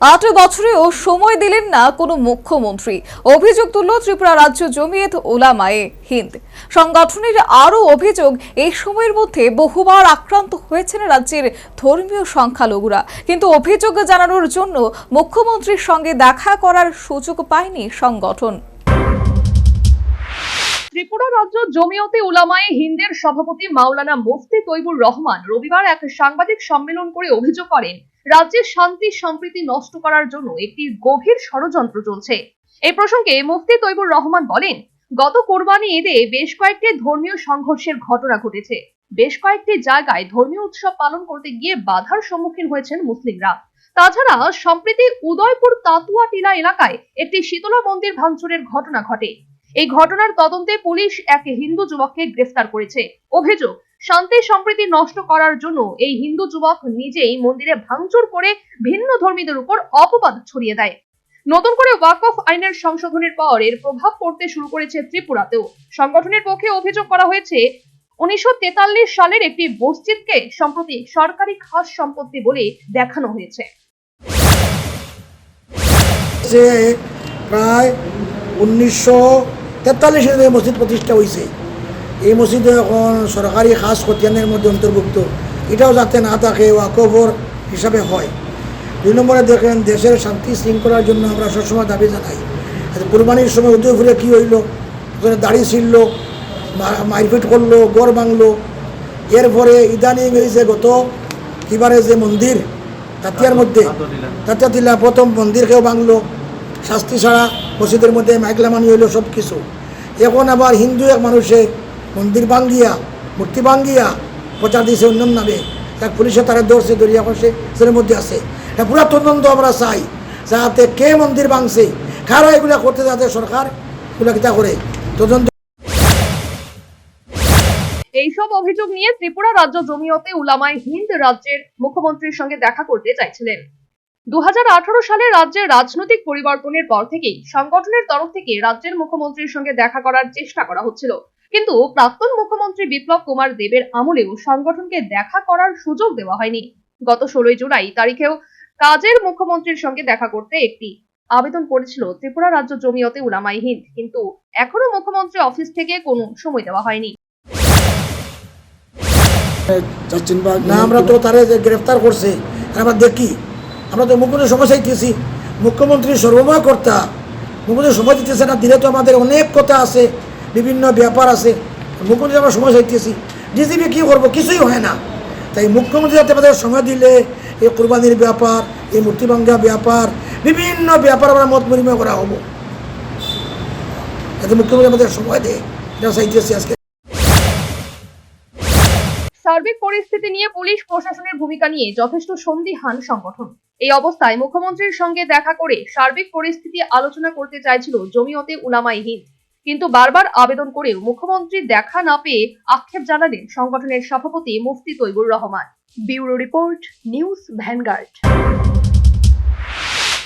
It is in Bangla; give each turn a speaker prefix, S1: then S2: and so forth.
S1: 8 বছরেও সময় দিলেন না কোনো মুখ্যমন্ত্রী। অভিযোগ তুলল ত্রিপুরা রাজ্য জমিয়ত উলামায়ে হিন্দ সংগঠনের। আরও অভিযোগ, এই সময়ের মধ্যে বহুবার আক্রান্ত হয়েছেন রাজ্যের ধর্মীয় সংখ্যালঘুরা, কিন্তু অভিযোগ জানানোর জন্য মুখ্যমন্ত্রীর সঙ্গে দেখা করার সুযোগ পায়নি সংগঠন।
S2: ত্রিপুরা রাজ্য জমিয়তে উলামায়ে হিন্দের সভাপতি মাওলানা মুফতি তৈবুর রহমান রবিবার এক সাংবাদিক সম্মেলন করে অভিযোগ করেন, রাজ্যের শান্তি সম্প্রীতি নষ্ট করার জন্য একটি গভীর ষড়যন্ত্র চলছে। এই প্রসঙ্গে মুফতি তৈবুর রহমান বলেন, গত কোরবানি ঈদে বেশ কয়েকটি ধর্মীয় সংঘর্ষের ঘটনা ঘটেছে। বেশ কয়েকটি জায়গায় ধর্মীয় উৎসব পালন করতে গিয়ে বাধার সম্মুখীন হয়েছেন মুসলিমরা। তাছাড়া সম্প্রতি উদয়পুর তাতুয়া টিলা এলাকায় একটি শীতলা মন্দির ভাঙচুরের ঘটনা ঘটে। এই ঘটনার তদন্তে পুলিশ এক হিন্দু যুবককে গ্রেফতার করেছে। অভিযোগ, শান্তি সম্প্রীতি নষ্ট করার জন্য এই হিন্দু যুবক নিজেই মন্দিরে ভাঙচুর করে ভিন্ন ধর্মীদের উপর অপবাদ ছড়িয়ে দেয়। নতুন করে ওয়াকফ আইনের সংশোধনের পর এর প্রভাব পড়তে শুরু করেছে ত্রিপুরাতেও। সংগঠনের পক্ষে অভিযোগ করা হয়েছে, 1943 সালের একটি মসজিদকে সম্প্রতি সরকারি খাস সম্পত্তি বলে দেখানো হয়েছে।
S3: প্রায় 1943 মসজিদ প্রতিষ্ঠা হয়েছে। এই মসজিদ এখন সরকারি খাস খতিয়ানের মধ্যে অন্তর্ভুক্ত। এটাও যাতে না থাকে ওয়াকফর হিসাবে হয়। 2 নম্বরে দেখেন, দেশের শান্তি শৃঙ্খলার জন্য আমরা সবসময় দাবি জানাই। কুরবানির সময় উদয়পুরে কী হইল, দাড়ি ছিঁড়ল, মারপিট করলো, গড় ভাঙলো। এরপরে ইদানিং এই যে গত কিবারে যে মন্দির তাতিয়ার মধ্যে তাতিয়া টিলা প্রথম মন্দিরকেও ভাঙলো, শাস্তি ছাড়া মসজিদের মধ্যে মাইকলামানি হইল সব কিছু। এখন আবার হিন্দু এক মানুষে মন্দির ভাঙ্গিয়া মূর্তি ভাঙ্গিয়া প্রচার দিয়েছে অন্য নামে। এক পুলিশে তারা ধরছে, দরিয়া করছে, সেটার মধ্যে আছে। এটা পুরা তদন্ত আমরা চাই, যাতে কে মন্দির ভাঙছে, কারা এগুলা করতে, যাতে সরকার এগুলা কিতা করে তদন্ত।
S2: এইসব অভিযোগ নিয়ে ত্রিপুরা রাজ্য জমিয়তে উলামায়ে হিন্দ রাজ্যের মুখ্যমন্ত্রীর সঙ্গে দেখা করতে চাইছিলেন। 2018 সালে রাজ্যের রাজনৈতিক পরিবর্তনের পর থেকেই সংগঠনের তরফ থেকে রাজ্যের মুখ্যমন্ত্রীর সঙ্গে দেখা করার চেষ্টা করা হচ্ছিল, কিন্তু প্রাক্তন মুখ্যমন্ত্রী বিপ্লব কুমার দেবের আমলেও সংগঠনকে দেখা করার সুযোগ দেওয়া হয়নি। গত 16 জুলাই তারিখেও কাজের মুখ্যমন্ত্রীর সঙ্গে দেখা করতে একটি আবেদন করেছিল ত্রিপুরা রাজ্য জমিয়তে উলামায়ে হিন্দ, কিন্তু এখনো মুখ্যমন্ত্রী অফিস থেকে কোনো সময় দেওয়া হয়নি।
S3: না, আমরা তো তারা গ্রেফতার করছে, আমরা দেখি, আমরা তো মুখ্যমন্ত্রী সময় চাইতেছি। মুখ্যমন্ত্রী সর্বময় কর্তা, মুখ্যমন্ত্রী সময় দিতেছে না, দিলে তো আমাদের অনেক কথা আছে, বিভিন্ন ব্যাপার আছে। মুখ্যমন্ত্রী আমরা সময় চাইতেছি, ডিজিপি কী করবো, কিছুই হয় না। তাই মুখ্যমন্ত্রী যাতে আমাদের সময় দিলে এই কোরবানির ব্যাপার, এই মূর্তি ভাঙ্গা ব্যাপার, বিভিন্ন ব্যাপার আমরা মত বিনিময় করা হবো, যাতে মুখ্যমন্ত্রী আমাদের সময় দেয়, এটা চাইতেছি আজকে।
S2: সার্বিক পরিস্থিতি নিয়ে পুলিশ প্রশাসনের ভূমিকা নিয়ে যথেষ্ট সন্দিহান সংগঠন। এই অবস্থায় মুখ্যমন্ত্রীর সঙ্গে দেখা করে সার্বিক পরিস্থিতি আলোচনা করতে চাইছিল জমিয়তে উলামায়ে হিন্দ, কিন্তু বারবার আবেদন করেও মুখ্যমন্ত্রী দেখা না পেয়ে আক্ষেপ জানালেন সংগঠনের সভাপতি Mufti Taibur Rahman. Bureau report, news vanguard.